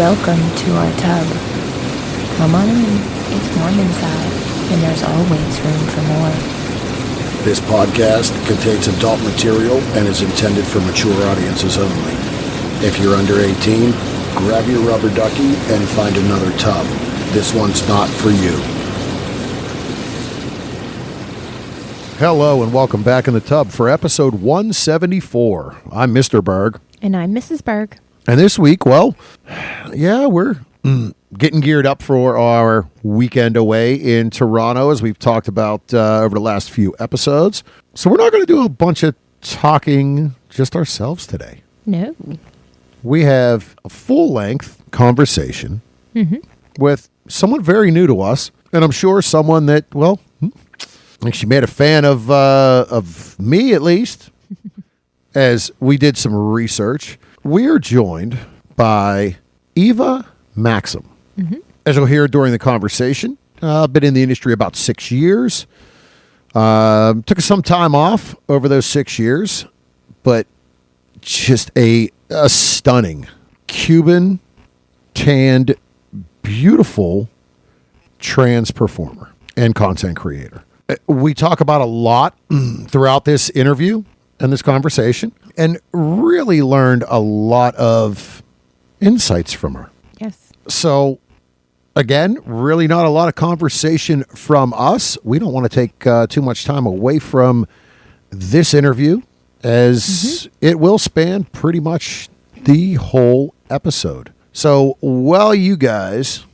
Welcome to our tub. Come on in. It's warm inside, and there's always room for more. This podcast contains adult material and is intended for mature audiences only. If you're under 18, grab your rubber ducky and find another tub. This one's not for you. Hello and welcome back in the tub for episode 174. I'm Mr. Berg. And I'm Mrs. Berg. And this week, we're getting geared up for our weekend away in Toronto, as we've talked about over the last few episodes. So we're not going to do a bunch of talking just ourselves today. No. We have a full-length conversation with someone very new to us, and I'm sure someone that, I think she made a fan of me, at least, as we did some research. We are joined by Eva Maxim. As you'll hear during the conversation, been in the industry about 6 years. Took some time off over those 6 years, but just a stunning Cuban, tanned, beautiful trans performer and content creator. We talk about a lot throughout this interview and this conversation, and really learned a lot of insights from her. Yes. So, again, really not a lot of conversation from us. We don't want to take too much time away from this interview, as it will span pretty much the whole episode. So while yins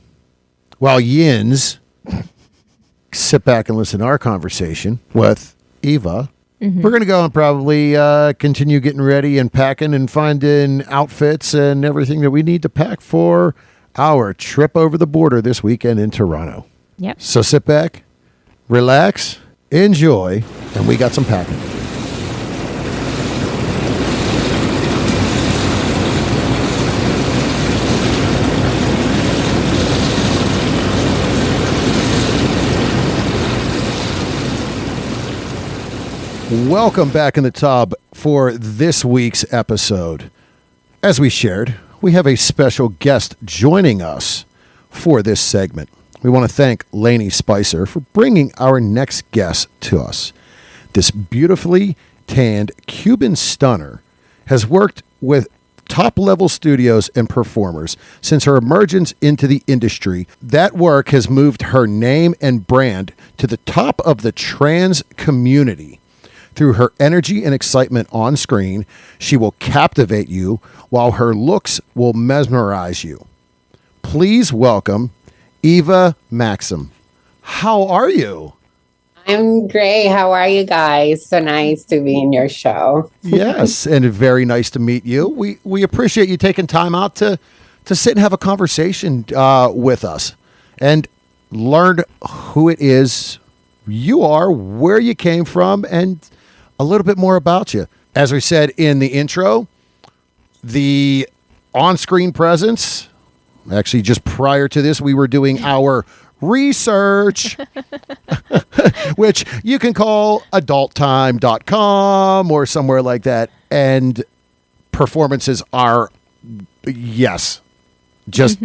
sit back and listen to our conversation with Eva, we're going to go and probably continue getting ready and packing and finding outfits and everything that we need to pack for our trip over the border this weekend in Toronto. Yep. So sit back, relax, enjoy, and we got some packing. Welcome back in the tub for this week's episode. As we shared, we have a special guest joining us for this segment. We want to thank Lainey Spicer for bringing our next guest to us. This beautifully tanned Cuban stunner has worked with top-level studios and performers since her emergence into the industry. That work has moved her name and brand to the top of the trans community. Through her energy and excitement on screen, she will captivate you, while her looks will mesmerize you. Please welcome Eva Maxim. How are you? I'm great. How are you guys? So nice to be in your show. Yes, and very nice to meet you. We appreciate you taking time out to sit and have a conversation with us and learn who it is you are, where you came from, and a little bit more about you. As we said in the intro, the on-screen presence, actually just prior to this, we were doing our research, which you can call adulttime.com or somewhere like that. And performances are, yes, just,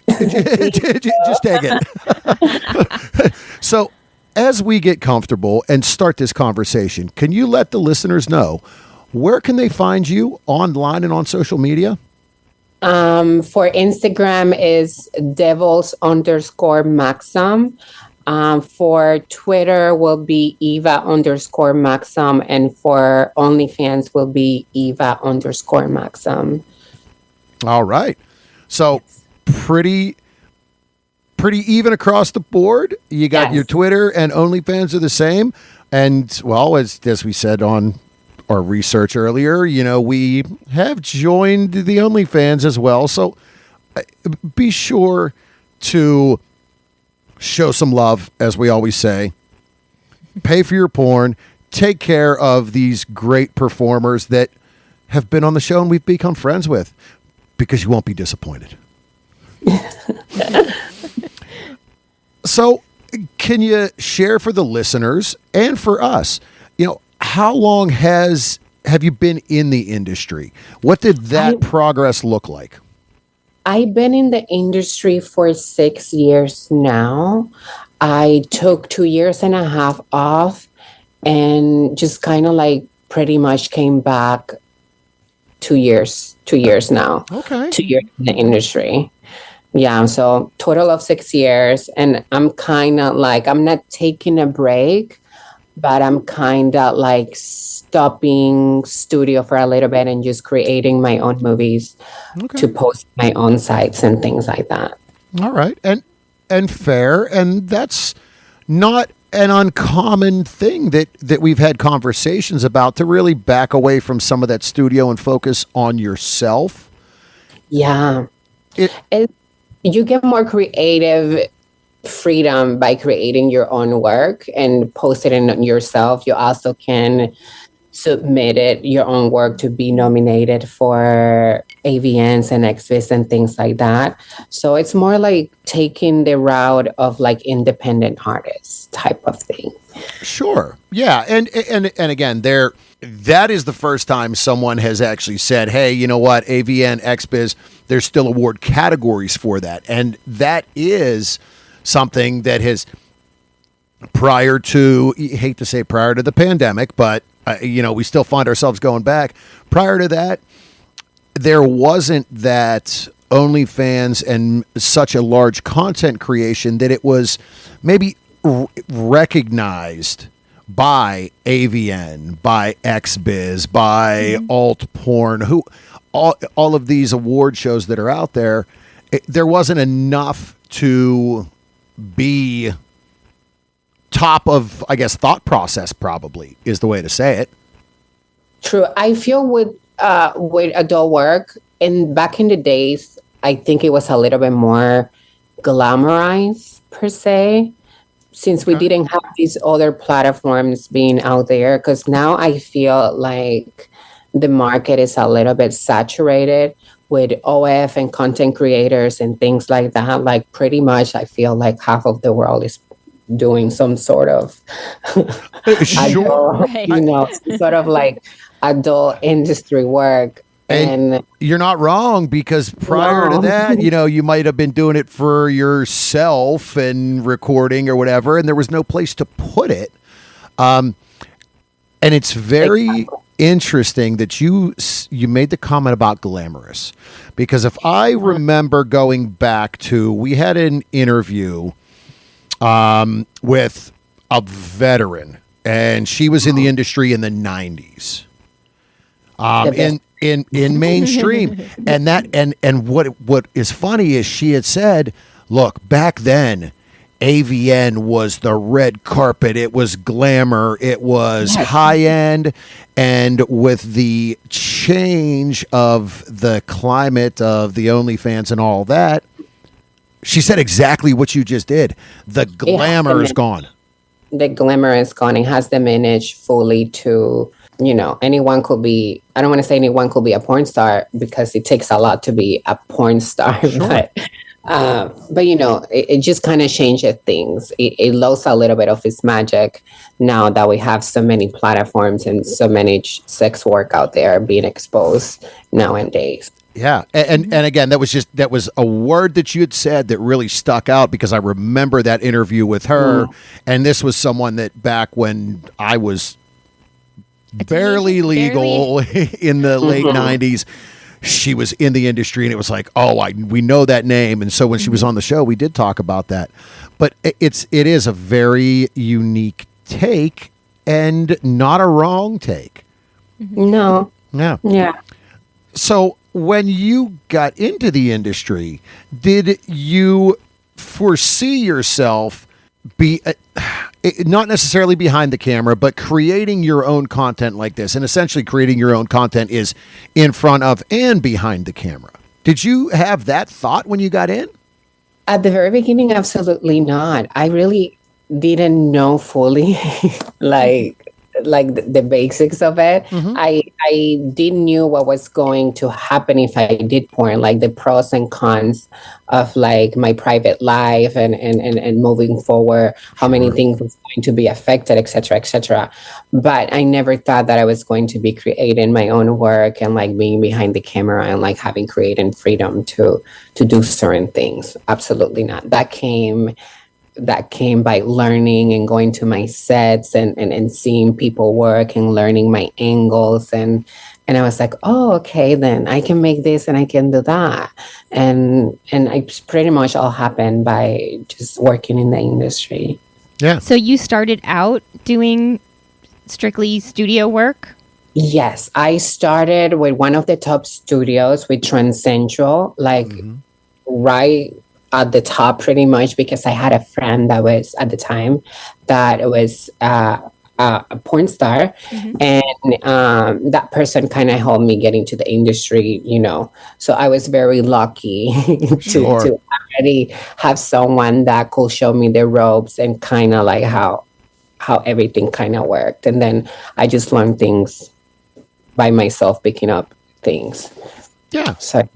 just take it. So, as we get comfortable and start this conversation, can you let the listeners know where can they find you online and on social media? For Instagram is devils_Maxim. For Twitter will be Eva_Maxim. And for OnlyFans will be Eva_Maxim. All right. So pretty even across the board. You got your Twitter and OnlyFans are the same. And, well, as we said on our research earlier, we have joined the OnlyFans as well. So be sure to show some love, as we always say. Pay for your porn. Take care of these great performers that have been on the show and we've become friends with, because you won't be disappointed. So can you share for the listeners and for us, how long have you been in the industry? What did that progress look like? I've been in the industry for 6 years now. I took 2 years and a half off and just kind of like pretty much came back 2 years now. Okay. 2 years in the industry. Yeah, so total of 6 years. And I'm kind of like, I'm not taking a break, but I'm kind of like stopping studio for a little bit and just creating my own movies to post my own sites and things like that. All right. And fair. And that's not an uncommon thing that we've had conversations about, to really back away from some of that studio and focus on yourself. Yeah. You get more creative freedom by creating your own work and posting it yourself. You also can submit your own work to be nominated for AVNs and XVIS and things like that. So it's more like taking the route of like independent artists type of thing. Sure. Yeah. And again, that is the first time someone has actually said, hey, you know what, AVN, XBiz, there's still award categories for that. And that is something that has, prior to the pandemic, but we still find ourselves going back. Prior to that, there wasn't that OnlyFans and such a large content creation that it was maybe recognized by AVN, by XBiz, by alt porn, all of these award shows that are out there. There wasn't enough to be top of, I guess, thought process, probably is the way to say it. True. I feel with adult work, and back in the days, I think it was a little bit more glamorized per se, since we didn't have these other platforms being out there. Because now I feel like the market is a little bit saturated with OF and content creators and things like that. Like pretty much, I feel like half of the world is doing some sort of Sure. adult, sort of like adult industry work. And you're not wrong, because prior to that, you might have been doing it for yourself and recording or whatever, and there was no place to put it. And it's very interesting that you made the comment about glamorous, because if I remember going back to, we had an interview with a veteran, and she was in the industry in the 90s. In mainstream, and what is funny is she had said, look, back then AVN was the red carpet, it was glamour, it was high end, and with the change of the climate of the OnlyFans and all that, she said exactly what you just did. The glamour is gone. The glamour is gone. It has diminished fully to, anyone could be, I don't want to say anyone could be a porn star, because it takes a lot to be a porn star. Sure. But it just kind of changes things. It lost a little bit of its magic now that we have so many platforms and so many sex work out there being exposed nowadays. Yeah. And again, that was a word that you had said that really stuck out, because I remember that interview with her. And this was someone that back when I was barely legal in the late 90s, she was in the industry, and it was like, we know that name. And so when she was on the show, we did talk about that. But it is a very unique take, and not a wrong take. No. Yeah. So when you got into the industry, did you foresee yourself be not necessarily behind the camera, but creating your own content like this? And essentially creating your own content is in front of and behind the camera. Did you have that thought when you got in? At the very beginning, absolutely not. I really didn't know fully like like the basics of it. I did knew what was going to happen if I did porn, like the pros and cons of like my private life and moving forward, how many things was going to be affected, etc., etc. But I never thought that I was going to be creating my own work and like being behind the camera and like having creating freedom to do certain things. Absolutely not. That came by learning and going to my sets and seeing people work and learning my angles and I was like, oh, okay, then I can make this and I can do that. And it pretty much all happened by just working in the industry. Yeah. So you started out doing strictly studio work? Yes, I started with one of the top studios with Transcentral, like right at the top pretty much, because I had a friend that was at the time that was a porn star, and that person kind of helped me get into the industry, you know. So I was very lucky to already have someone that could show me the ropes and kind of like how everything kind of worked. And then I just learned things by myself, picking up things. Yeah. So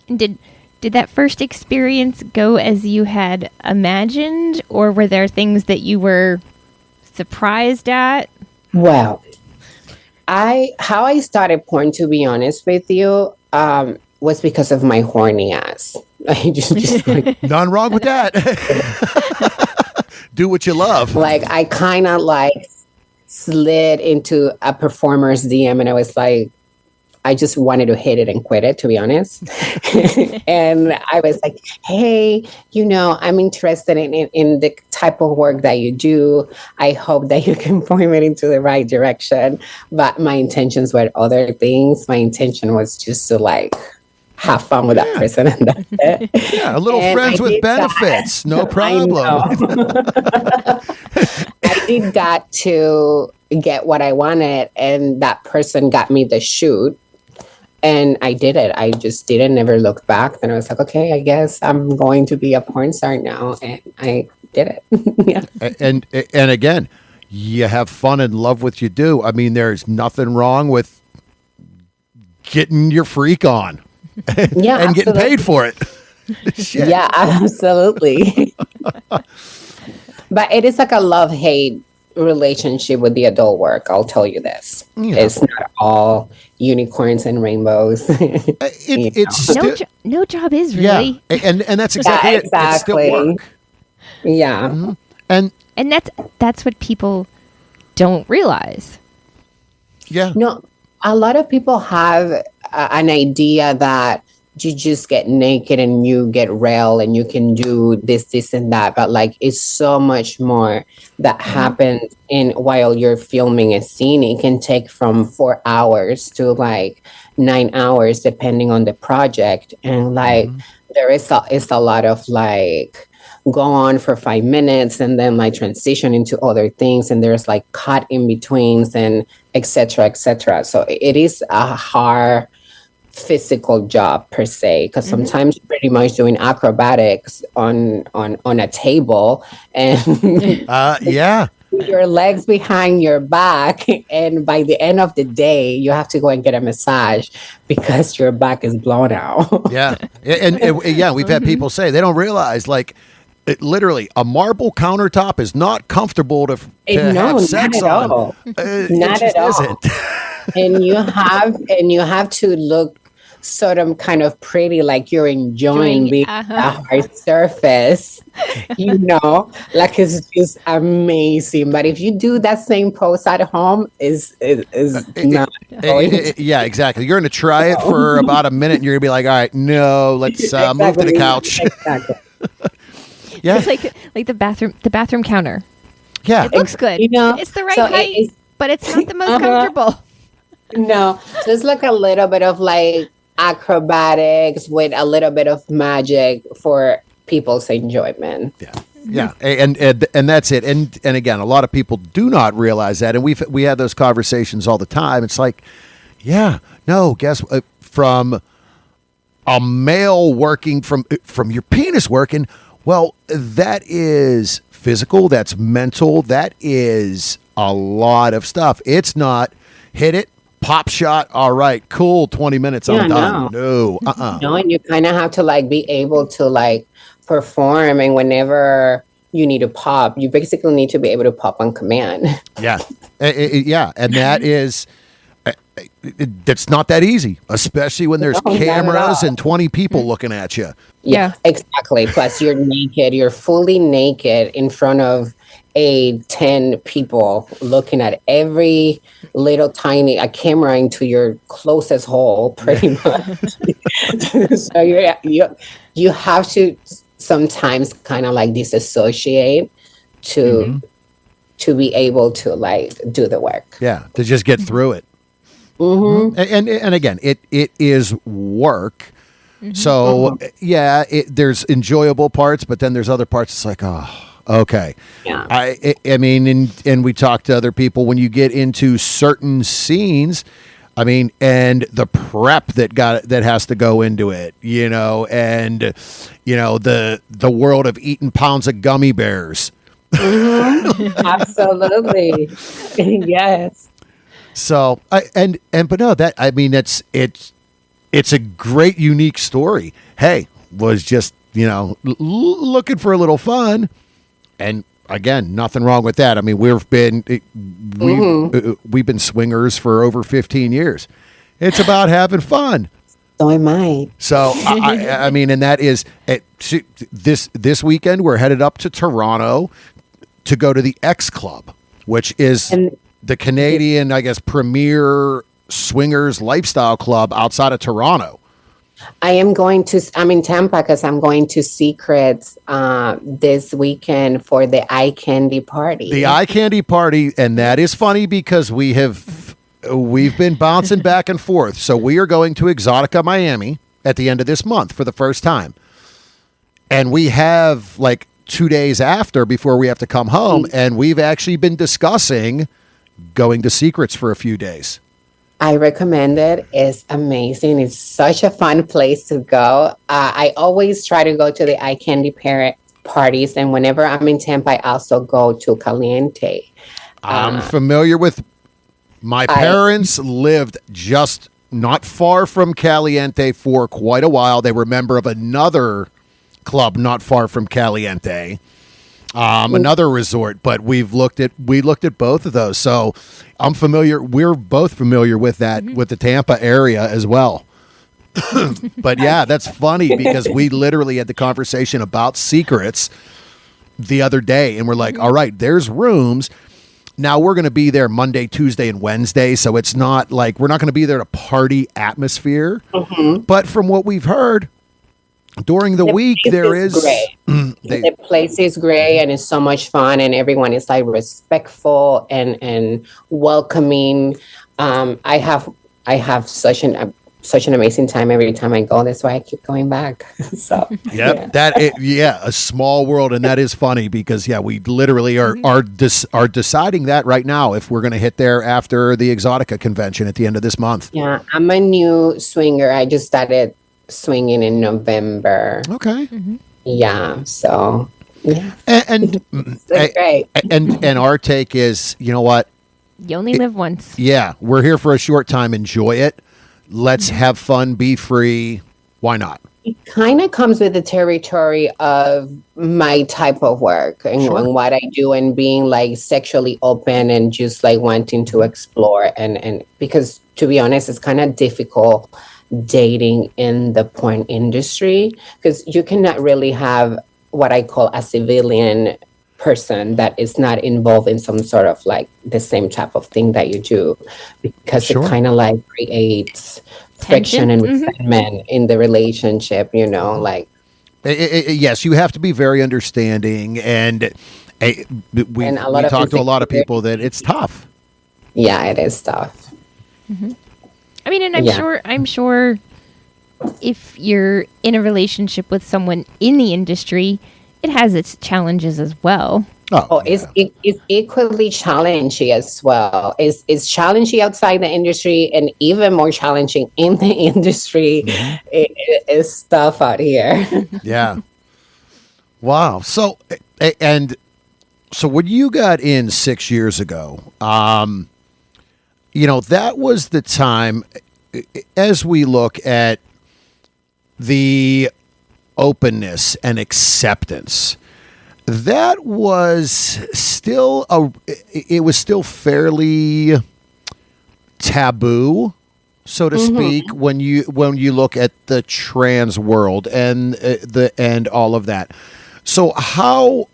Did that first experience go as you had imagined, or were there things that you were surprised at? Well, how I started porn, to be honest with you, was because of my horny ass. I just like, Nothing wrong with that. Do what you love. like I kind of like slid into a performer's DM, and I was like, I just wanted to hit it and quit it, to be honest. And I was like, hey, you know, I'm interested in the type of work that you do. I hope that you can point me into the right direction. But my intentions were other things. My intention was just to like have fun with that person, and that's it. Yeah, a little And friends I with did benefits. that. No problem. I did that to get what I wanted, and that person got me the shoot. And I did it. I just didn't never look back. Then I was like, okay, I guess I'm going to be a porn star now. And I did it. Yeah. And again, you have fun and love what you do. I mean, there's nothing wrong with getting your freak on. Yeah, and getting paid for it. Shit. Yeah, absolutely. But it is like a love-hate relationship with the adult work. I'll tell you this. Yeah. It's not all unicorns and rainbows. No job is really. Yeah, and that's exactly it. It's still work. Yeah. Mm-hmm. And that's what people don't realize. Yeah. No, a lot of people have an idea that you just get naked and you get real and you can do this and that, but like it's so much more that happens while you're filming a scene. It can take from 4 hours to like 9 hours depending on the project, and like there is a lot of like go on for 5 minutes and then like transition into other things, and there's like cut in betweens and etc., etc. So it is a hard physical job per se, because sometimes you're pretty much doing acrobatics on a table and yeah, your legs behind your back, and by the end of the day you have to go and get a massage because your back is blown out. Yeah. And yeah, we've had people say they don't realize like literally a marble countertop is not comfortable to have sex not at on. all. Not at all. Isn't. and you have to look sort of kind of pretty, like you're enjoying being a hard surface, you know, like it's just amazing. But if you do that same pose at home, is not yeah, exactly. You're going to try it for about a minute and you're going to be like, all right, no, let's move to the couch. Exactly. Yeah. It's like the bathroom counter. Yeah. It looks good. You know, it's the right so height, but it's not the most comfortable. No, so it's like a little bit of like acrobatics with a little bit of magic for people's enjoyment. Yeah. Yeah, and that's it. And again, a lot of people do not realize that, and we have those conversations all the time. It's like, yeah, no, guess from a male working from your penis working. Well, that is physical. That's mental. That is a lot of stuff. It's not hit it, pop shot, all right, cool, 20 minutes, I'm done. No, No, and you kind of have to like be able to like perform, and whenever you need to pop, you basically need to be able to pop on command. Yeah. Yeah. And that is, it's not that easy, especially when there's No, not at cameras all. and 20 people looking at you. Yeah. Exactly. Plus you're naked, you're fully naked in front of 10 people looking at every little tiny a camera into your closest hole, pretty much. So you have to sometimes kind of like disassociate to be able to like do the work. Yeah. To just get through it. Mm-hmm. And again, it is work. So yeah, there's enjoyable parts, but then there's other parts. It's like, oh, okay. Yeah. I mean, and we talk to other people when you get into certain scenes. I mean, and the prep that has to go into it, you know, and you know the world of eating pounds of gummy bears. Absolutely. Yes. So but no, that I mean it's a great unique story. Hey, was just, you know, looking for a little fun, and again, nothing wrong with that. I mean, we've been swingers for over 15 years. It's about having fun. So am I. So I mean, and that is this weekend we're headed up to Toronto to go to the X Club, which is the Canadian, I guess, premier swingers lifestyle club outside of Toronto. I'm in Tampa because I'm going to Secrets this weekend for the eye candy party. The eye candy party, and that is funny because we've been bouncing back and forth. So we are going to Exotica Miami at the end of this month for the first time. And we have like 2 days after before we have to come home, and we've actually been discussing going to Secrets for a few days. I recommend it. It's amazing. It's such a fun place to go. I always try to go to the eye candy parties, and whenever I'm in Tampa, I also go to Caliente. I'm familiar with. My parents lived just not far from Caliente for quite a while. They were a member of another club not far from Caliente. Another resort, but we looked at both of those. So I'm familiar. We're both familiar with that, with the Tampa area as well. But yeah, that's funny because we literally had the conversation about Secrets the other day, and we're like, all right, there's rooms. Now we're going to be there Monday, Tuesday, and Wednesday. So it's not like we're not going to be there to party atmosphere. But from what we've heard, during the week, there is great. The place is great, and it's so much fun, and everyone is like respectful and welcoming. I have such an amazing time every time I go. That's why I keep going back. So a small world, and that is funny because we literally are deciding that right now if we're going to hit there after the Exotica convention at the end of this month. Yeah, I'm a new swinger. I just started swinging in November. Okay. Yeah. So yeah, and great. And our take is, you know what? You only live once. Yeah, we're here for a short time. Enjoy it. Let's have fun. Be free. Why not? It kind of comes with the territory of my type of work and what I do, and being like sexually open and just like wanting to explore. And because to be honest, it's kind of difficult dating in the porn industry because you cannot really have what I call a civilian person that is not involved in some sort of like the same type of thing that you do, because it kind of like creates friction and resentment in the relationship, you know, like. Yes, you have to be very understanding, and we talk to a lot of people that it's tough. Yeah, it is tough. I mean, and I'm sure if you're in a relationship with someone in the industry, it has its challenges as well. It's equally challenging as well. It's challenging outside the industry and even more challenging in the industry. It is tough out here. Yeah. Wow. So, and So when you got in 6 years ago, that was the time, as we look at the openness and acceptance, that was still it was still fairly taboo, so to speak, when you look at the trans world and all of that. So how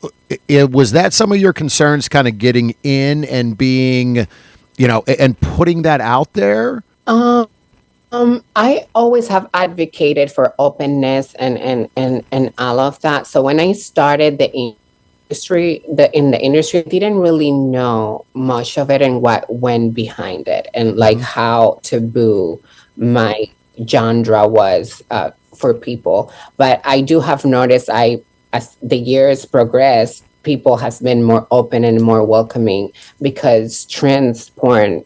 was that some of your concerns, kind of getting in and being, and putting that out there? I always have advocated for openness and all of that. So when I started in the industry, I didn't really know much of it and what went behind it, and like how taboo my genre was for people. But I do have noticed, as the years progress, people has been more open and more welcoming, because trans porn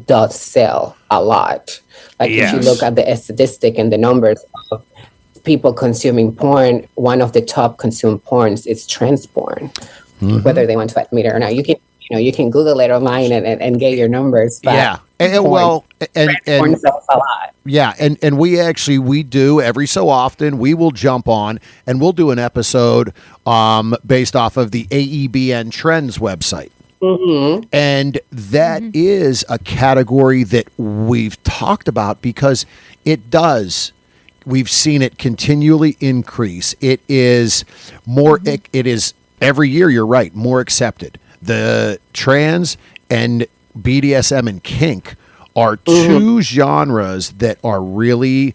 does sell a lot. Like if you look at the statistic and the numbers of people consuming porn, one of the top consumed porns is trans porn, whether they want to admit it or not. You can Google it online and get your numbers. But porn sells a lot. Yeah, and we do every so often. We will jump on and we'll do an episode based off of the AEBN Trends website. And that is a category that we've talked about because it does. We've seen it continually increase. It is more, it is every year, you're right, more accepted. The trans and BDSM and kink are two genres that are really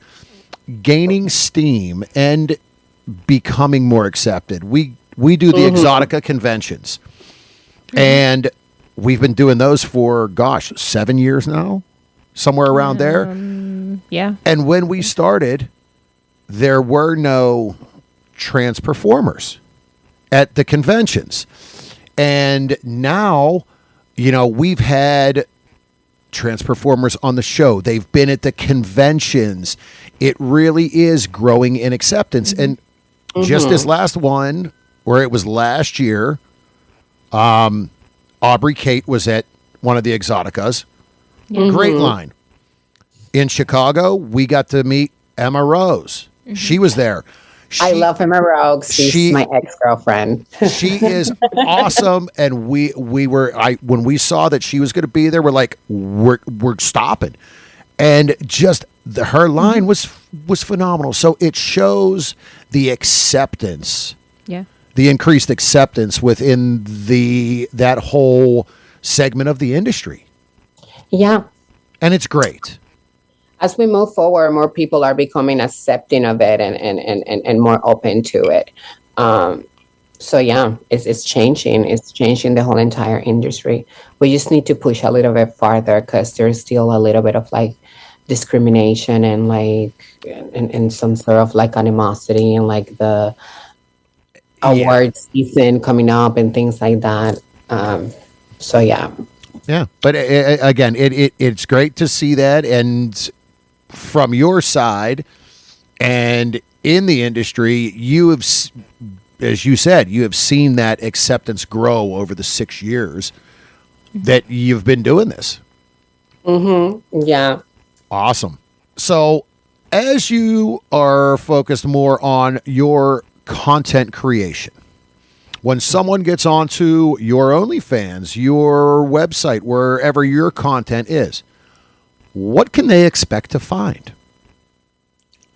gaining steam and becoming more accepted. We do the Exotica conventions. And we've been doing those for, 7 years now, somewhere around there. Yeah. And when we started, there were no trans performers at the conventions. And now, we've had trans performers on the show. They've been at the conventions. It really is growing in acceptance. And just this last one, where it was last year, Aubrey Kate was at one of the Exoticas. Great line. In Chicago, we got to meet Emma Rose. She was there. I love Emma Rose. She's my ex-girlfriend. She is awesome, and when we saw that she was going to be there, we're like, we're stopping, and just her line was phenomenal. So it shows the acceptance. Yeah. The increased acceptance within that whole segment of the industry. Yeah. And it's great. As we move forward, more people are becoming accepting of it and more open to it. So yeah, it's changing. It's changing the whole entire industry. We just need to push a little bit farther, because there's still a little bit of like discrimination and like and some sort of like animosity and like the awards season coming up and things like that. So yeah. Yeah, but again, it's great to see that, and from your side and in the industry, you have, as you said, you have seen that acceptance grow over the 6 years that you've been doing this. Yeah. Awesome. So as you are focused more on your content creation, when someone gets onto your OnlyFans, your website, wherever your content is, what can they expect to find?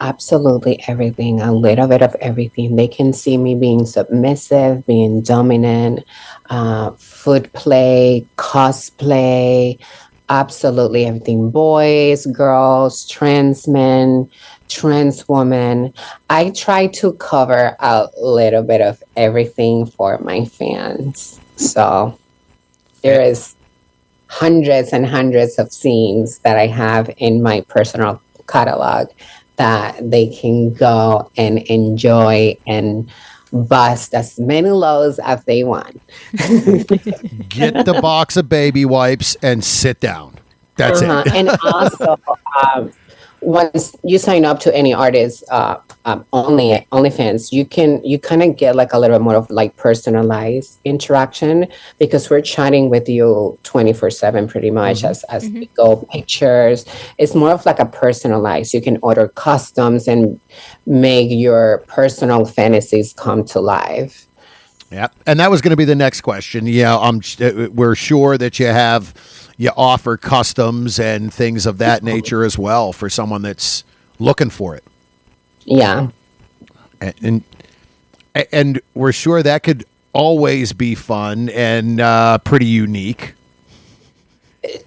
Absolutely everything, a little bit of everything. They can see me being submissive, being dominant, food play, cosplay, absolutely everything. Boys, girls, trans men, trans women. I try to cover a little bit of everything for my fans. So there is hundreds and hundreds of scenes that I have in my personal catalog that they can go and enjoy and bust as many loads as they want. Get the box of baby wipes and sit down. That's it. And also, once you sign up to any artist OnlyFans, you kind of get like a little bit more of like personalized interaction, because we're chatting with you 24/7 pretty much as we go pictures. It's more of like a personalized. You can order customs and make your personal fantasies come to life. Yeah, and that was going to be the next question. Yeah, we're sure that you offer customs and things of that nature as well for someone that's looking for it. Yeah, and we're sure that could always be fun and pretty unique.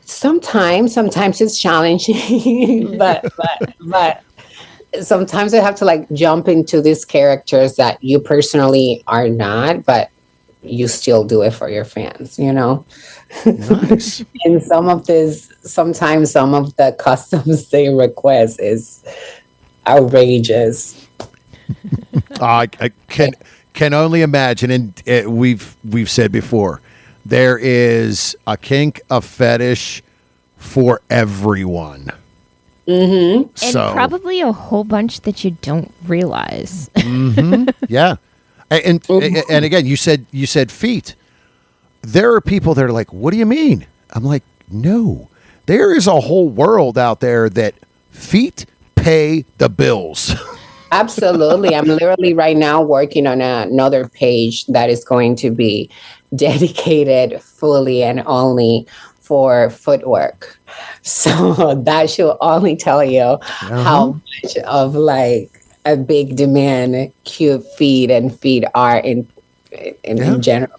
sometimes it's challenging, but sometimes I have to like jump into these characters that you personally are not, but you still do it for your fans, you know? Nice. And sometimes some of the customs they request is outrageous. I can only imagine, and we've said before, there is a kink, a fetish for everyone. Mm-hmm. And probably a whole bunch that you don't realize. Yeah. And again, you said feet. There are people that are like, what do you mean? I'm like, no. There is a whole world out there that feet pay the bills. Absolutely. I'm literally right now working on another page that is going to be dedicated fully and only for footwork. So that should only tell you how much of like a big demand cute feet and feet are in general.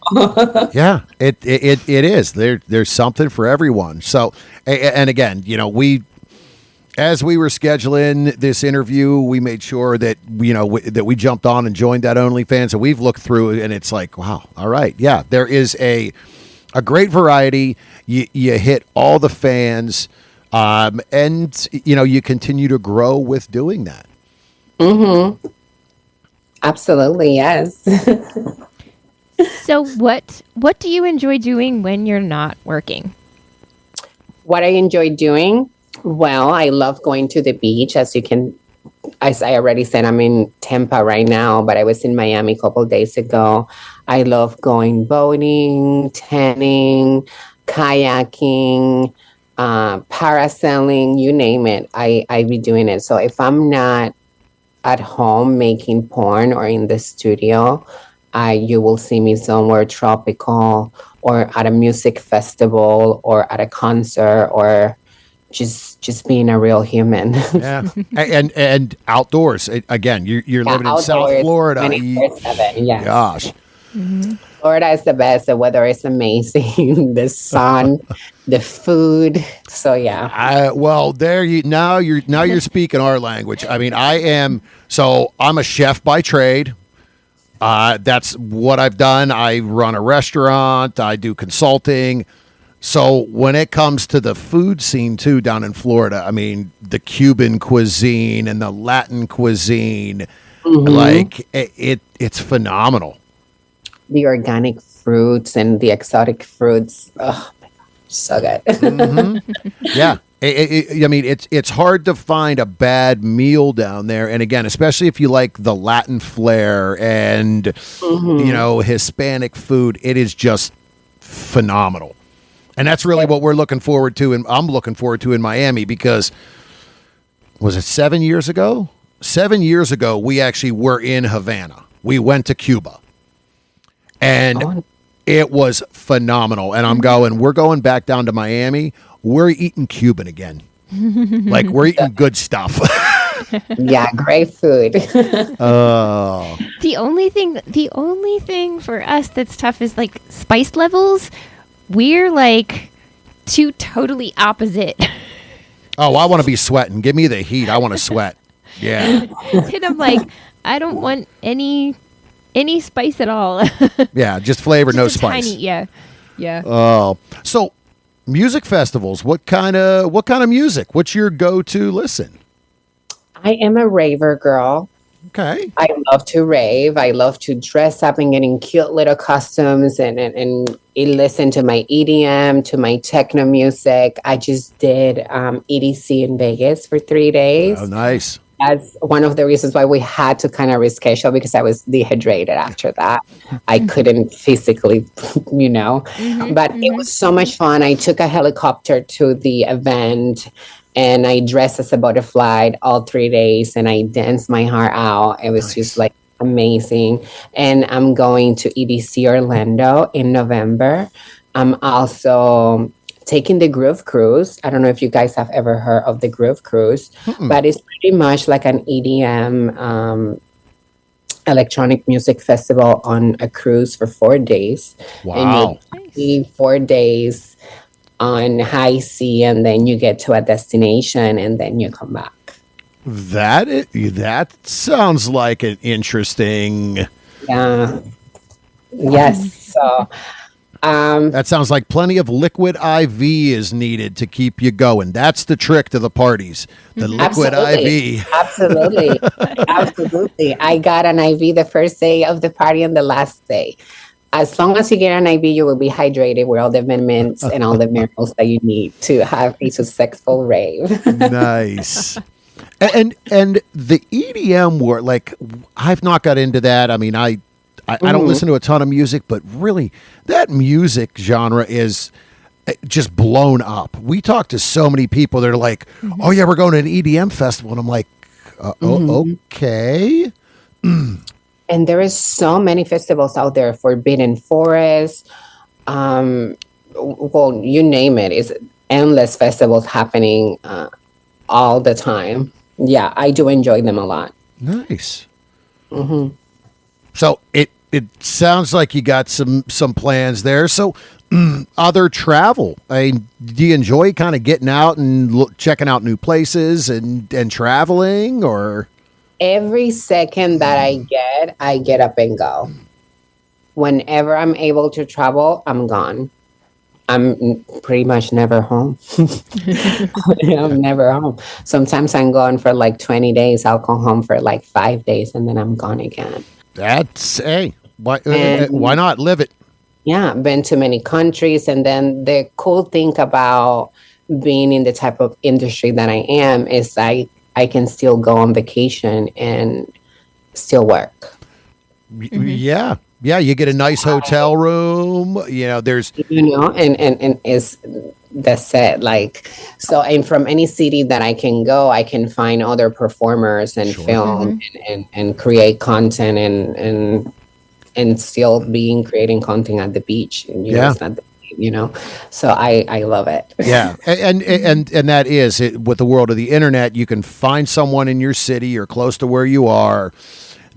Yeah, it is. There's something for everyone. So, and again, as we were scheduling this interview, we made sure that that we jumped on and joined that OnlyFans, and we've looked through it, and it's like, wow, all right, yeah, there is a great variety. You hit all the fans, and you continue to grow with doing that. Mm-hmm. Absolutely, yes. So what do you enjoy doing when you're not working? What I enjoy doing? Well, I love going to the beach. As I already said, I'm in Tampa right now, but I was in Miami a couple of days ago. I love going boating, tanning, kayaking, parasailing, you name it. I be doing it. So if I'm not at home making porn or in the studio, you will see me somewhere tropical or at a music festival or at a concert or just being a real human. Yeah, and outdoors. Again, you're living in South Florida. 24/7, yes. Gosh. Mm-hmm. Florida is the best. The weather is amazing. The sun, the food. So yeah. Well, you're speaking our language. I mean, I'm a chef by trade. That's what I've done. I run a restaurant. I do consulting. So when it comes to the food scene too down in Florida, I mean, the Cuban cuisine and the Latin cuisine, like it's phenomenal. The organic fruits and the exotic fruits. Oh, my God, so good. Yeah. I mean, it's hard to find a bad meal down there. And again, especially if you like the Latin flair and, Hispanic food, it is just phenomenal. And that's really what we're looking forward to. And I'm looking forward to in Miami because was it 7 years ago? 7 years ago, we actually were in Havana. We went to Cuba. And it was phenomenal. And we're going back down to Miami. We're eating Cuban again. Like we're eating good stuff. Yeah, great food. Oh. The only thing for us that's tough is like spice levels. We're like two totally opposite. Oh, I want to be sweating. Give me the heat. I want to sweat. Yeah. And I'm like, I don't want any spice at all. Yeah, just flavor, Just no a spice. Tiny, yeah. Oh, so music festivals. What kind of music? What's your go-to listen? I am a raver girl. Okay. I love to rave. I love to dress up and get in cute little costumes and listen to my EDM, to my techno music. I just did EDC in Vegas for 3 days. Oh, nice. That's one of the reasons why we had to kind of reschedule, because I was dehydrated after that. I couldn't physically, but it was so much fun. I took a helicopter to the event and I dressed as a butterfly all 3 days and I danced my heart out. It was just like amazing. And I'm going to EDC Orlando in November. I'm also taking the Groove Cruise. I don't know if you guys have ever heard of the Groove Cruise, but it's pretty much like an EDM electronic music festival on a cruise for 4 days. Wow. And you 4 days on high sea, and then you get to a destination, and then you come back. That sounds like an interesting. Yeah. Yes. So. That sounds like plenty of liquid IV is needed to keep you going. That's the trick to the parties. The liquid IV. Absolutely. Absolutely. I got an IV the first day of the party and the last day. As long as you get an IV, you will be hydrated with all the amendments and all the minerals that you need to have a successful rave. Nice. And the EDM world, like, I've not got into that. I mean, I don't listen to a ton of music, but really, that music genre is just blown up. We talk to so many people that are like, oh, yeah, we're going to an EDM festival. And I'm like, okay. And there is so many festivals out there, Forbidden Forest. Well, you name it. It's endless festivals happening all the time. Yeah, I do enjoy them a lot. Nice. So it sounds like you got some plans there. So other travel, do you enjoy kind of getting out and checking out new places and traveling, or? Every second that I get up and go. Whenever I'm able to travel, I'm gone. I'm pretty much never home. I'm never home. Sometimes I'm gone for like 20 days. I'll come home for like 5 days and then I'm gone again. That's, why not live it? Yeah, been to many countries. And then the cool thing about being in the type of industry that I am is I can still go on vacation and still work. Yeah. Yeah, you get a nice hotel room. There's and is that's it. Like, so, and from any city that I can go, I can find other performers and film and create content and still being creating content at the beach. And, it's not so I love it. Yeah. And that is it. With the world of the internet, you can find someone in your city or close to where you are.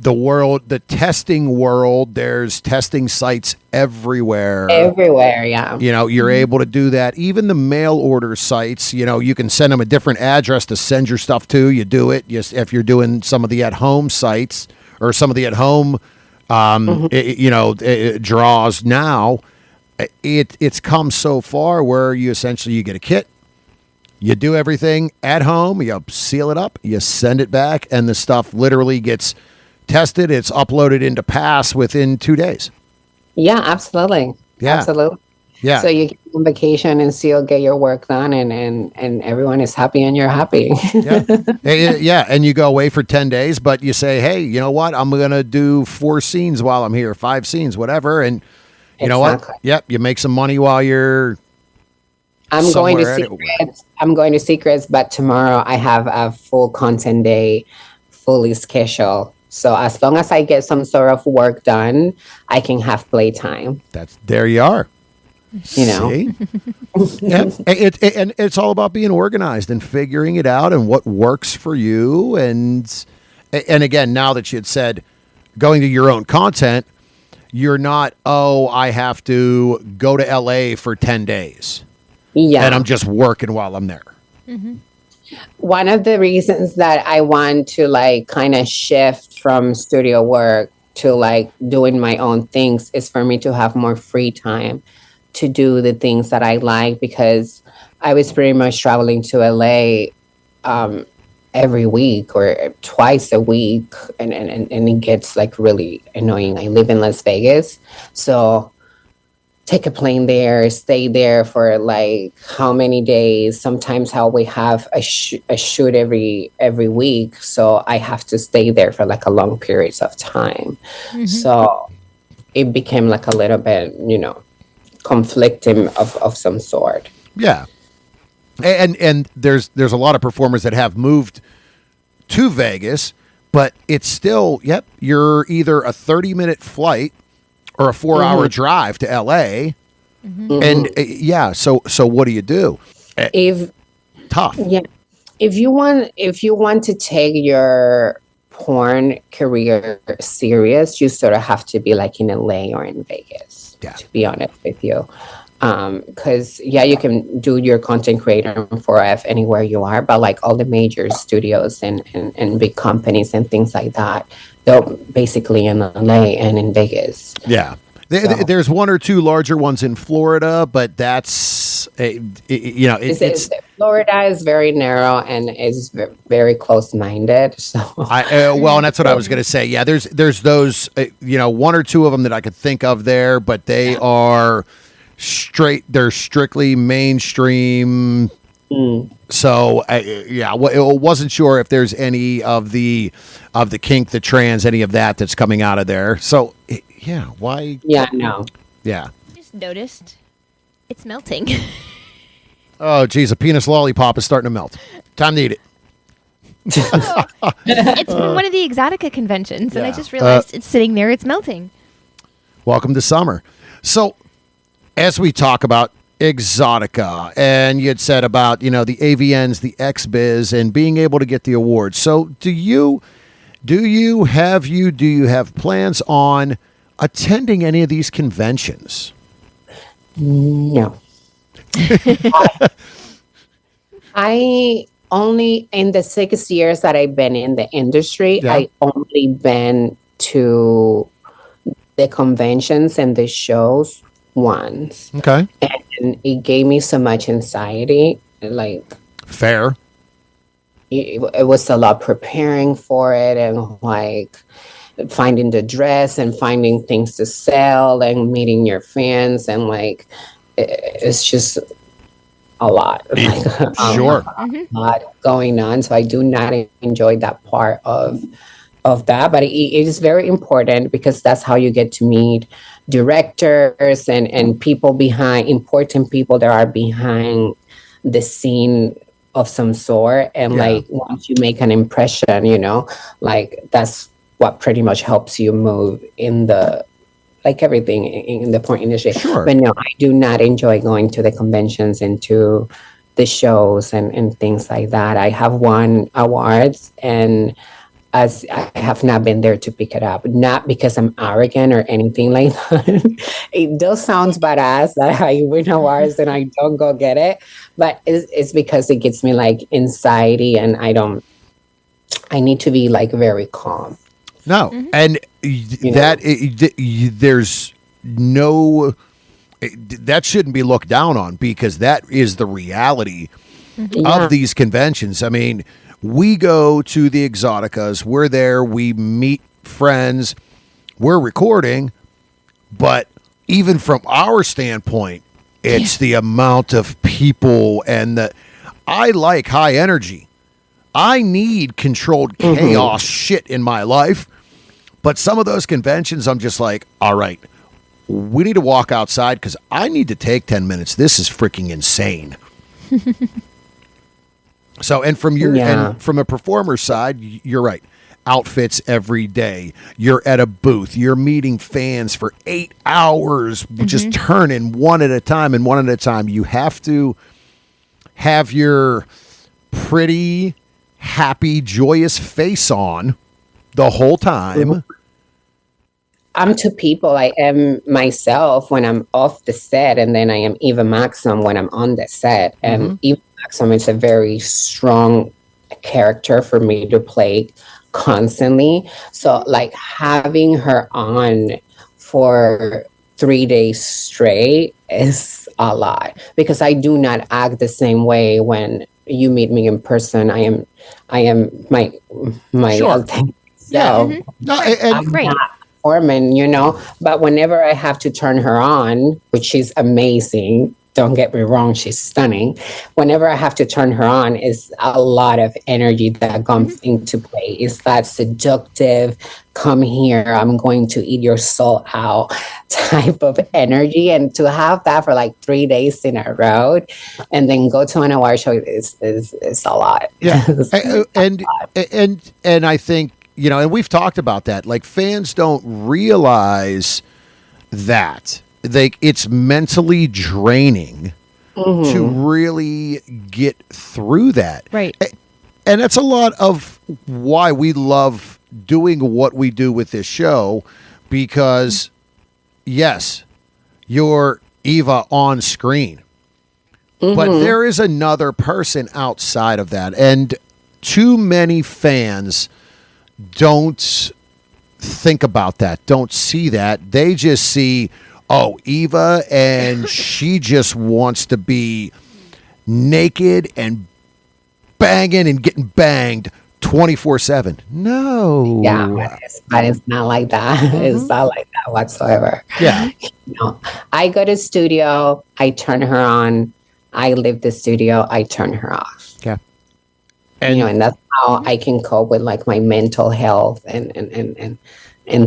The testing world, there's testing sites everywhere. Yeah. You're able to do that. Even the mail order sites, you can send them a different address to send your stuff to. You do it. If you're doing some of the at-home sites or some of the at-home, draws now, it's come so far where you get a kit. You do everything at home. You seal it up. You send it back, and the stuff literally gets tested. It's uploaded into Pass within 2 days. Yeah, absolutely. Yeah. Absolutely. Yeah. So you get on vacation and still get your work done, and everyone is happy and you're happy. Yeah. And you go away for 10 days, but you say, hey, you know what? I'm going to do 4 scenes while I'm here, 5 scenes, whatever. And you know what? Yep. You make some money while you're I'm going to Secrets, but tomorrow I have a full content day, fully scheduled. So as long as I get some sort of work done, I can have playtime. There you are. See? Yeah. And it's all about being organized and figuring it out and what works for you. And again, now that you had said going to your own content, you're not, I have to go to LA for 10 days. Yeah. And I'm just working while I'm there. Mm-hmm. One of the reasons that I want to kind of shift from studio work to doing my own things is for me to have more free time to do the things that I like, because I was pretty much traveling to LA every week or twice a week, and it gets like really annoying. I live in Las Vegas, so take a plane there, stay there for like how many days. Sometimes how we have a shoot every week, so I have to stay there for like a long periods of time. So it became like a little bit, conflicting of some sort. Yeah. And there's a lot of performers that have moved to Vegas, but it's still, you're either a 30-minute flight or a 4-hour drive to LA. And so what do you do? If Tough. Yeah, if you want to take your porn career serious, you sort of have to be like in LA or in Vegas. Yeah. To be honest with you, because you can do your content creator for anywhere you are, but like all the major studios and big companies and things like that, they're basically in LA and in Vegas. Yeah. There's one or two larger ones in Florida, but that's it's Florida is very narrow and is very close-minded. So and that's what I was going to say. Yeah, there's those one or two of them that I could think of there, but they are they're strictly mainstream. So I wasn't sure if there's any of the kink, the trans, any of that's coming out of there. So why? Yeah, no. Yeah. Just noticed it's melting. Oh, geez, a penis lollipop is starting to melt. Time to eat it. It's from one of the Exotica conventions, and I just realized it's sitting there. It's melting. Welcome to summer. So, as we talk about Exotica, and you had said about, the AVNs, the XBiz, and being able to get the awards. So, do you have plans on attending any of these conventions? No. I only, in the 6 years that I've been in the industry, I only been to the conventions and the shows once. Okay. And it gave me so much anxiety. Like, fair. It was a lot preparing for it, and like finding the dress and finding things to sell and meeting your fans, and like it's just a lot. Sure. A lot going on. So I do not enjoy that part of that, but it is very important because that's how you get to meet directors and people important people that are behind the scene of some sort. And like once you make an impression, like that's what pretty much helps you move in the, like everything in the porn industry. Sure. But no, I do not enjoy going to the conventions and to the shows and things like that. I have won awards, and as I have not been there to pick it up, not because I'm arrogant or anything like that. It does sound badass that I win awards and I don't go get it, but it's because it gives me like anxiety, and I need to be like very calm. No, and there's no, that shouldn't be looked down on, because that is the reality of these conventions. I mean, we go to the Exoticas, we're there, we meet friends, we're recording, but even from our standpoint, it's the amount of people and I like high energy. I need controlled chaos shit in my life. But some of those conventions, I'm just like, all right, we need to walk outside because I need to take 10 minutes. This is freaking insane. So, and from a performer's side, you're right. Outfits every day. You're at a booth. You're meeting fans for 8 hours, just turning one at a time and one at a time. You have to have your pretty, happy, joyous face on the whole time. I'm two people. I am myself when I'm off the set, and then I am Eva Maxim when I'm on the set. And Eva Maxim is a very strong character for me to play constantly. So like having her on for 3 days straight is a lot, because I do not act the same way when you meet me in person, I am my Sure. authentic Yeah. self. No, I'm Right. not performing, you know. But whenever I have to turn her on, which she's amazing, don't get me wrong, she's stunning. Whenever I have to turn her on, is a lot of energy that comes into play. It's that seductive, come here, I'm going to eat your soul out type of energy. And to have that for like 3 days in a row and then go to an award show is a lot. yeah. And I think, and we've talked about that. Like, fans don't realize that it's mentally draining to really get through that. Right. And that's a lot of why we love doing what we do with this show, because yes, you're Eva on screen, but there is another person outside of that. And too many fans don't think about that, don't see that. They just see, oh, Eva, and she just wants to be naked and banging and getting banged 24/7. No. Yeah, but it's not like that. It's not like that whatsoever. Yeah. I go to studio, I turn her on. I leave the studio, I turn her off. Yeah. And that's how I can cope with like my mental health and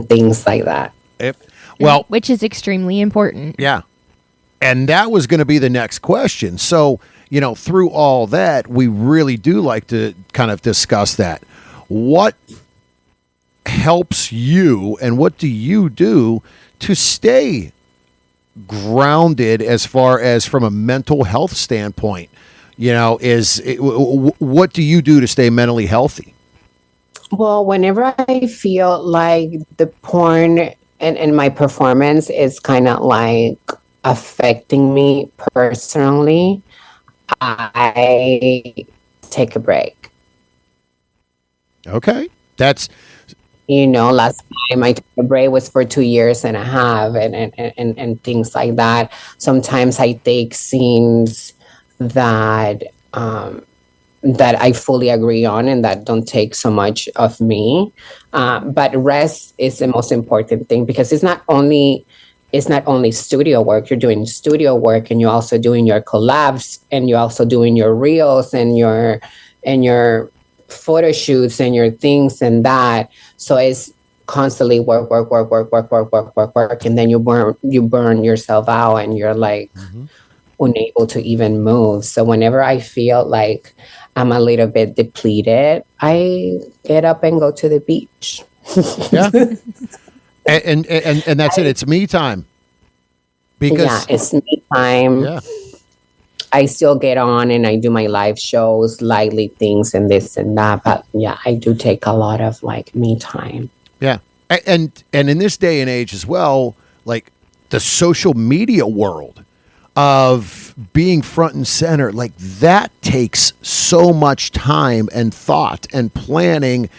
things like that. Well, Which is extremely important. yeah. And that was going to be the next question. So, through all that, we really do like to kind of discuss that. What helps you and what do you do to stay grounded as far as from a mental health standpoint? What do you do to stay mentally healthy? Well, whenever I feel like the porn and my performance is kind of like affecting me personally, I take a break. Okay. That's Last time I took a break was for 2.5 years and things like that. Sometimes I take scenes that that I fully agree on and that don't take so much of me. But rest is the most important thing, because it's not only studio work. You're doing studio work, and you're also doing your collabs, and you're also doing your reels and your photo shoots and your things and that. So it's constantly work, and then you burn yourself out, and you're like unable to even move. So whenever I feel like I'm a little bit depleted, I get up and go to the beach. yeah. And that's it. It's me time. Because it's me time. Yeah. I still get on and I do my live shows, lively things and this and that. But yeah, I do take a lot of like me time. Yeah. And in this day and age as well, like the social media world of being front and center, like that takes so much time and thought and planning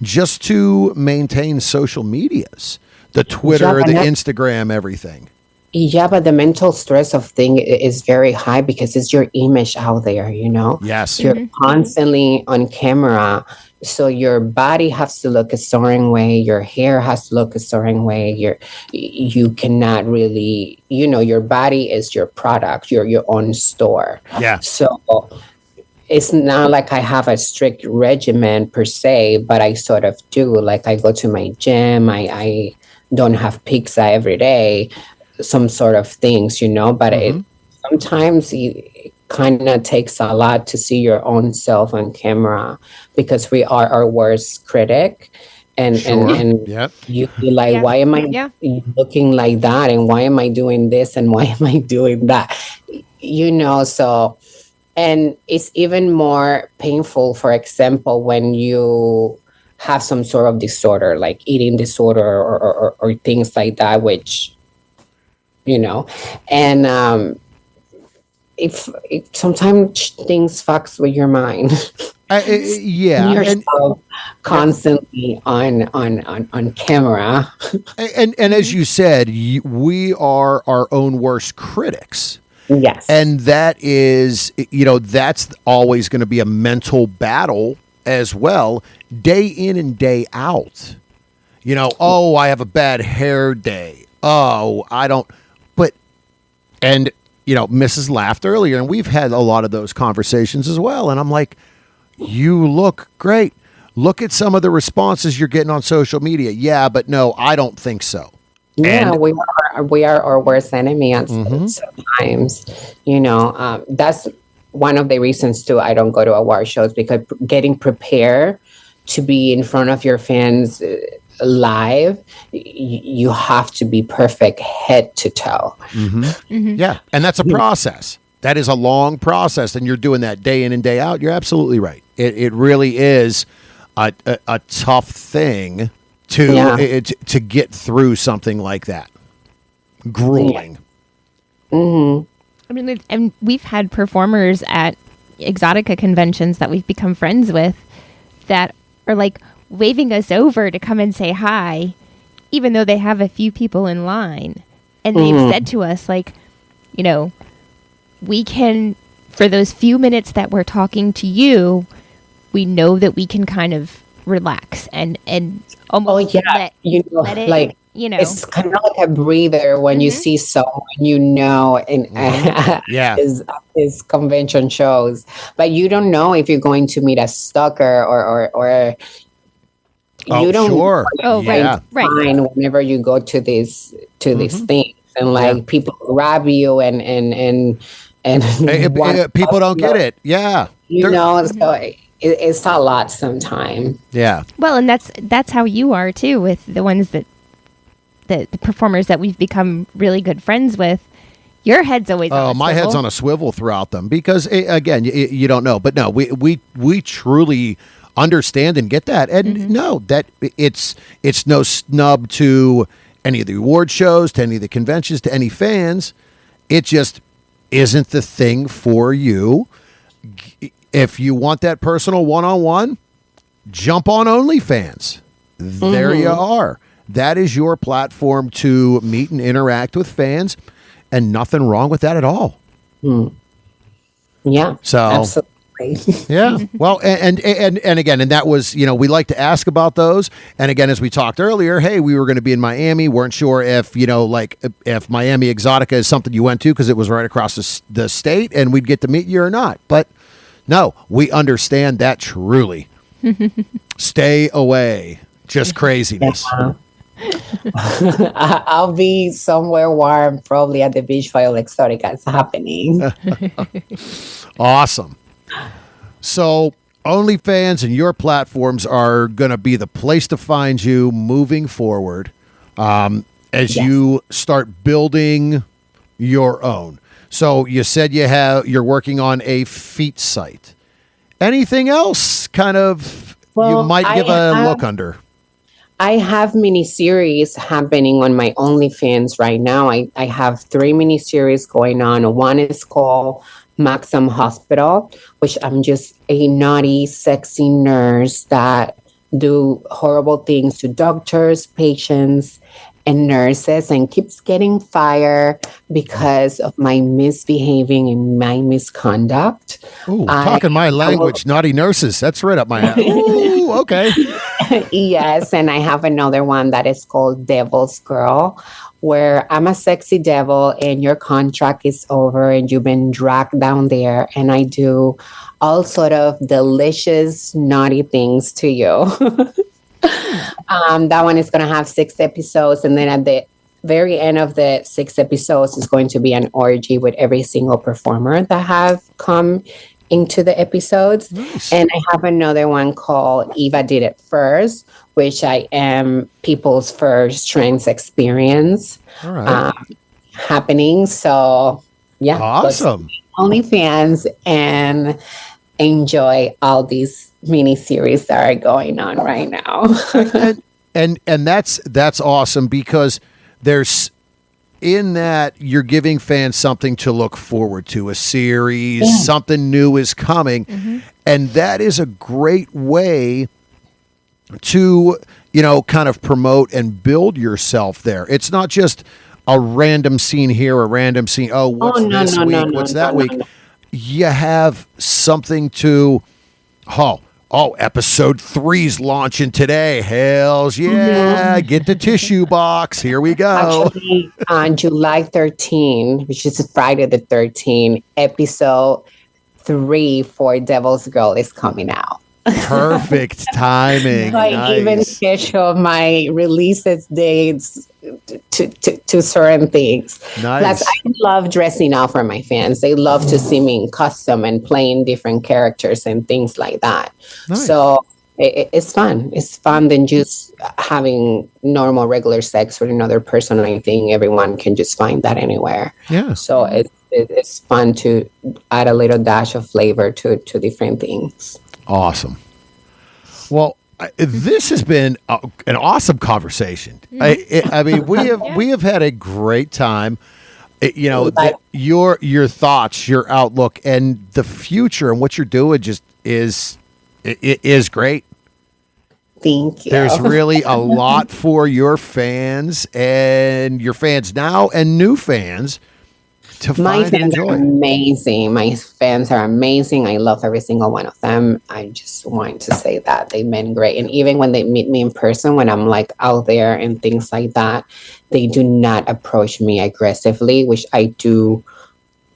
just to maintain social medias, the Twitter, the Instagram, everything. Yeah, but the mental stress of thing is very high because it's your image out there, Yes. You're constantly on camera. So your body has to look a certain way. Your hair has to look a certain way. You cannot really, your body is your product. You're your own store. Yeah. So it's not like I have a strict regimen per se, but I sort of do. Like I go to my gym. I don't have pizza every day. Some sort of things, but it sometimes it kind of takes a lot to see your own self on camera, because we are our worst critic. And Yep. you feel like, why am I looking like that? And why am I doing this? And why am I doing that? So, and it's even more painful, for example, when you have some sort of disorder, like eating disorder or things like that, which and if sometimes things fucks with your mind. Yeah, You're so constantly on camera. And as you said, we are our own worst critics. Yes. And that is, that's always going to be a mental battle as well, day in and day out. Oh, I have a bad hair day. Oh, I don't. But, and, Mrs. laughed earlier, and we've had a lot of those conversations as well. And I'm like, you look great. Look at some of the responses you're getting on social media. Yeah, but no, I don't think so. Yeah, we are our worst enemy at sometimes. That's one of the reasons too I don't go to award shows, because getting prepared to be in front of your fans live, you have to be perfect head to toe. Yeah, and that's a process. That is a long process, and you're doing that day in and day out. You're absolutely right. It really is a tough thing to get through something like that. Grueling. I mean, and we've had performers at Exotica conventions that we've become friends with that are like waving us over to come and say hi, even though they have a few people in line. And they've said to us, like, we can, for those few minutes that we're talking to you, we know that we can kind of relax and almost let it, like, it's kind of like a breather when you see someone and is convention shows, but you don't know if you're going to meet a stalker or you don't right whenever you go to these things, and like people grab you and people don't get it. So it's a lot sometimes. Yeah. Well, and that's how you are too, with the ones that the performers that we've become really good friends with. Your head's always on a swivel. My head's on a swivel throughout them because again, you don't know, but no, we truly understand and get that, and no, that it's no snub to any of the award shows, to any of the conventions, to any fans. It just isn't the thing for you. If you want that personal one-on-one, jump on OnlyFans. There you are. That is your platform to meet and interact with fans, and nothing wrong with that at all. Yeah, so absolutely. Yeah. Well, and again, and that was, we like to ask about those. And again, as we talked earlier, hey, we were going to be in Miami. Weren't sure if, if Miami Exotica is something you went to because it was right across the state and we'd get to meet you or not. But no, we understand that truly. Stay away. Just craziness. Yeah. I'll be somewhere warm, probably at the beach while Exotica is happening. Awesome. So OnlyFans and your platforms are going to be the place to find you moving forward as you start building your own. So you said you're working on a feet site. Anything else kind of you might give a look under? I have miniseries happening on my OnlyFans right now. I have 3 miniseries going on. One is called Maxim Hospital, which I'm just a naughty, sexy nurse that do horrible things to doctors, patients, and nurses, and keeps getting fired because of my misbehaving and my misconduct. Ooh, talking my language, naughty nurses. That's right up my alley. Ooh, okay. Yes, and I have another one that is called Devil's Girl, where I'm a sexy devil and your contract is over and you've been dragged down there, and I do all sort of delicious, naughty things to you. That one is going to have 6 episodes, and then at the very end of the 6 episodes is going to be an orgy with every single performer that have come into the episodes. Nice. And I have another one called Eva Did It First, which I am people's first trans experience happening. So yeah, awesome. OnlyFans and enjoy all these mini series that are going on right now. and that's awesome, because there's in that you're giving fans something to look forward to, a series, something new is coming. And that is a great way to, kind of promote and build yourself there. It's not just, a random scene here, a random scene. Oh, what's this week? What's that week? No. You have something to. Episode 3's launching today. Hells yeah. Get the tissue box. Here we go. Actually, on July 13, which is Friday the 13th, episode 3 for Devil's Girl is coming out. Perfect timing. I Nice. even schedule my releases dates to certain things. Nice. Plus, I love dressing out for my fans. They love to see me in costume and playing different characters and things like that. Nice. So it's fun. It's fun than just having normal, regular sex with another person. I think everyone can just find that anywhere. Yeah. So it's fun to add a little dash of flavor to different things. Awesome. Well, this has been an awesome conversation. I mean, we have had a great time. Your thoughts, your outlook, and the future, and what you're doing just is great. Thank you. There's really a lot for your fans now and new fans to My find and fans are enjoy. amazing. My fans are amazing. I love every single one of them. I just want to say that they've been great. And even when they meet me in person, when I'm like out there and things like that, they do not approach me aggressively, which I do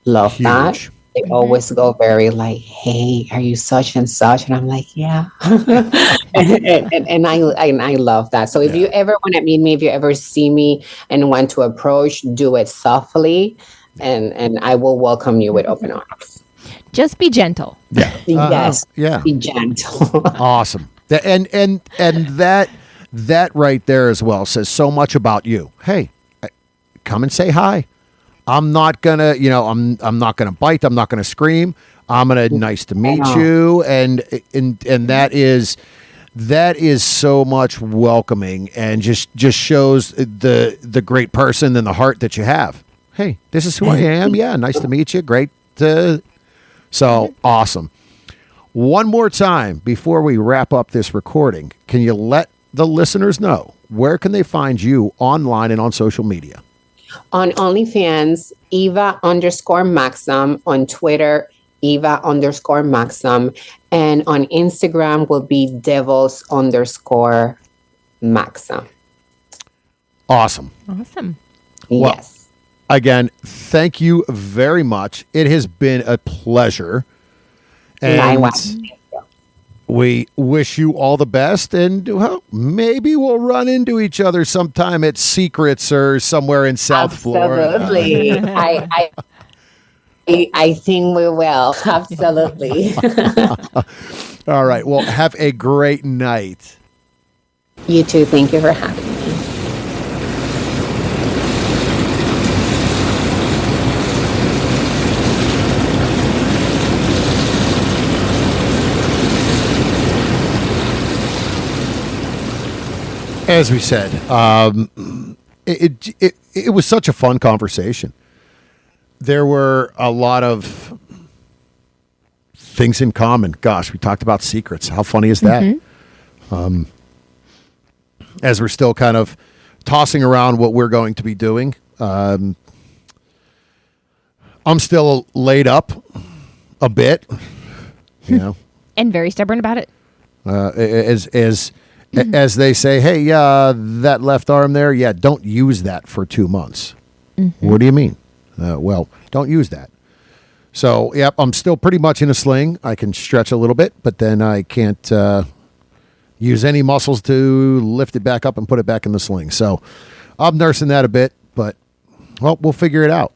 love that. Huge. They always go very like, "Hey, are you such and such?" And I'm like, "Yeah," and I love that. So if you ever want to meet me, if you ever see me and want to approach, do it softly, and I will welcome you with open arms. Just be gentle. Yeah. Yes, Yeah. be gentle. Awesome. And that right there as well says so much about you. Hey, come and say hi. I'm not gonna, I'm not gonna bite. I'm not gonna scream. I'm gonna nice to meet you. And that is so much welcoming and just shows the great person and the heart that you have. Hey, this is who I am. Yeah, nice to meet you. Great. So awesome. One more time before we wrap up this recording, can you let the listeners know where can they find you online and on social media? On OnlyFans, Eva_Maxim. On Twitter, Eva_Maxim. And on Instagram will be Devils_Maxim. Awesome. Awesome. Well, Yes. Again, thank you very much. It has been a pleasure. And Likewise. we wish you all the best. And well, maybe we'll run into each other sometime at Secrets or somewhere in South Florida. Absolutely. I think we will. Absolutely. All right. Well, have a great night. You too. Thank you for having me. As we said, it was such a fun conversation. There were a lot of things in common. Gosh, we talked about secrets. How funny is that? As we're still kind of tossing around what we're going to be doing, I'm still laid up a bit, And very stubborn about it. As they say, hey, that left arm there, don't use that for 2 months. What do you mean? Well, don't use that. So, I'm still pretty much in a sling. I can stretch a little bit, but then I can't use any muscles to lift it back up and put it back in the sling. So I'm nursing that a bit, but, well, we'll figure it out.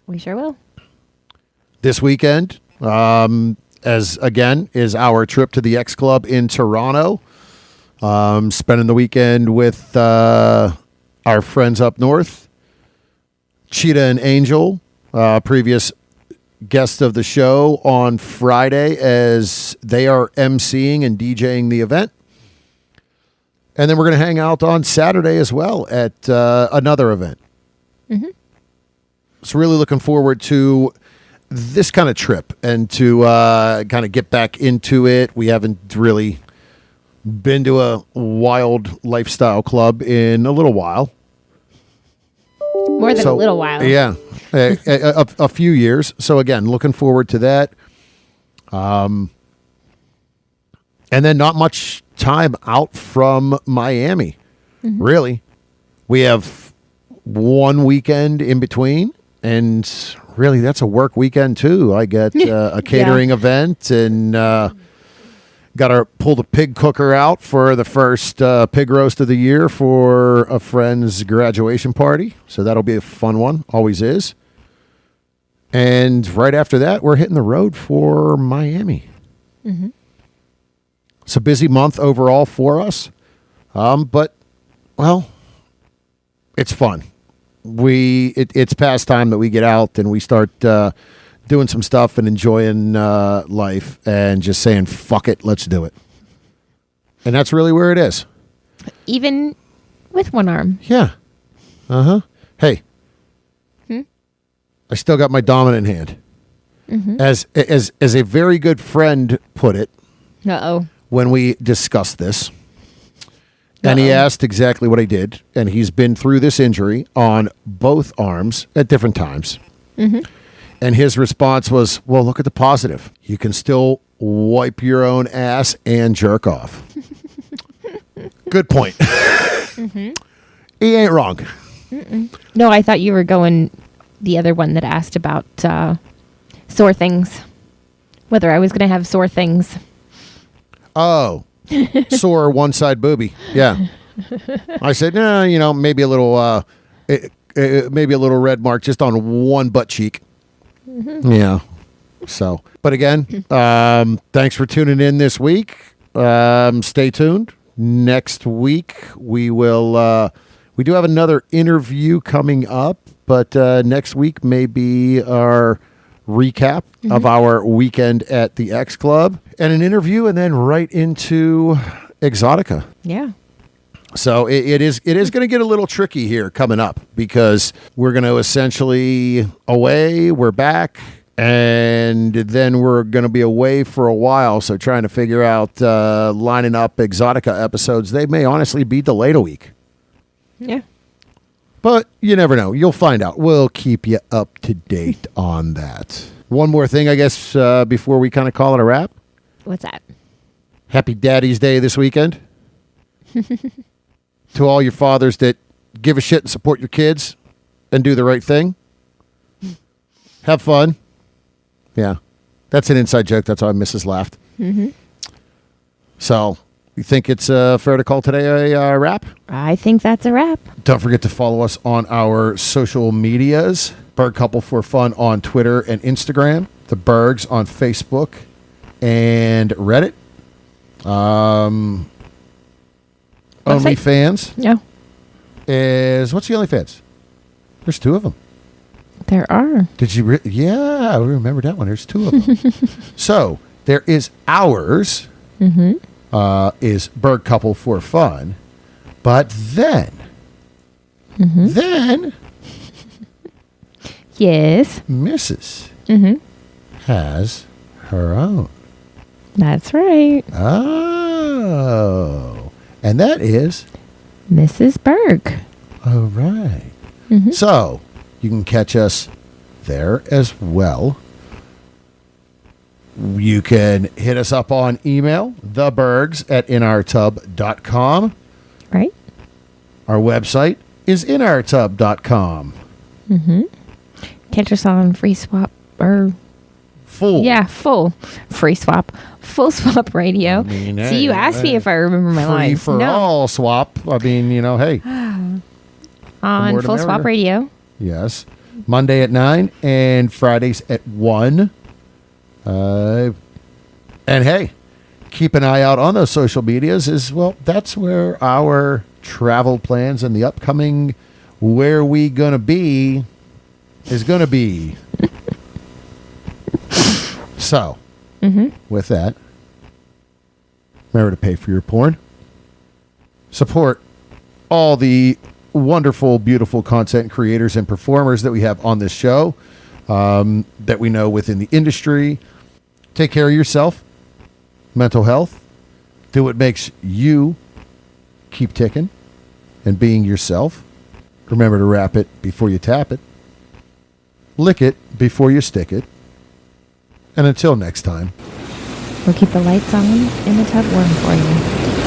We sure will. This weekend, as again, is our trip to the X Club in Toronto. Spending the weekend with our friends up north, Cheetah and Angel, previous guest of the show on Friday, as they are emceeing and DJing the event. And then we're going to hang out on Saturday as well at another event. So really looking forward to this kind of trip and to kind of get back into it. We haven't really been to a wild lifestyle club in a little while. More than a little while. Yeah, a few years. So again, looking forward to that. And then not much time out from Miami, really. We have one weekend in between, and really that's a work weekend too. I get a catering event and got to pull the pig cooker out for the first pig roast of the year for a friend's graduation party. So that'll be a fun one, always is. And right after that, we're hitting the road for Miami. It's a busy month overall for us, but, well, it's fun. It's past time that we get out and we start doing some stuff and enjoying life and just saying, fuck it, let's do it. And that's really where it is. Even with one arm. Yeah. Hey, I still got my dominant hand. As a very good friend put it, when we discussed this, and he asked exactly what I did, and he's been through this injury on both arms at different times. And his response was, well, look at the positive. You can still wipe your own ass and jerk off. Good point. He ain't wrong. No, I thought you were going the other one that asked about sore things. Whether I was going to have sore things. Oh, sore one side boobie. Yeah. I said, no, maybe a little red mark just on one butt cheek. Yeah. So, but again, thanks for tuning in this week. Stay tuned. Next week, we do have another interview coming up, but next week may be our recap of our weekend at the X Club and an interview, and then right into Exotica. Yeah. So it is going to get a little tricky here coming up because we're going to essentially away, we're back, and then we're going to be away for a while. So trying to figure out lining up Exotica episodes, they may honestly be delayed a week. Yeah. But you never know. You'll find out. We'll keep you up to date on that. One more thing, I guess, before we kind of call it a wrap. What's that? Happy Daddy's Day this weekend. To all your fathers that give a shit and support your kids and do the right thing. Have fun. Yeah. That's an inside joke. That's why Mrs. laughed. So, you think it's fair to call today a wrap? I think that's a wrap. Don't forget to follow us on our social medias. Berg Couple for Fun on Twitter and Instagram. The Bergs on Facebook and Reddit. OnlyFans Yeah. is... What's the OnlyFans? There's two of them. There are. Did you... yeah, I remember that one. There's two of them. So, there is ours. Is Berg Couple for Fun. But then... Then... Yes. Mrs. has her own. That's right. Oh. And that is... Mrs. Berg. All right. So, you can catch us there as well. You can hit us up on email, thebergs@inourtub.com. Right. Our website is inourtub.com. Catch us on Free Swap or... Full. Yeah, full Free Swap. Full Swap Radio. See, you asked me if I remember my Free lines. for all swap. I mean, hey. On Full Swap Radio. Yes. Monday at 9 and Fridays at 1. And hey, keep an eye out on those social medias as well. That's where our travel plans and the upcoming where we gonna be is gonna be. So, with that, remember to pay for your porn. Support all the wonderful, beautiful content creators and performers that we have on this show, that we know within the industry. Take care of yourself, mental health. Do what makes you keep ticking and being yourself. Remember to wrap it before you tap it. Lick it before you stick it. And until next time. We'll keep the lights on and the tub warm for you.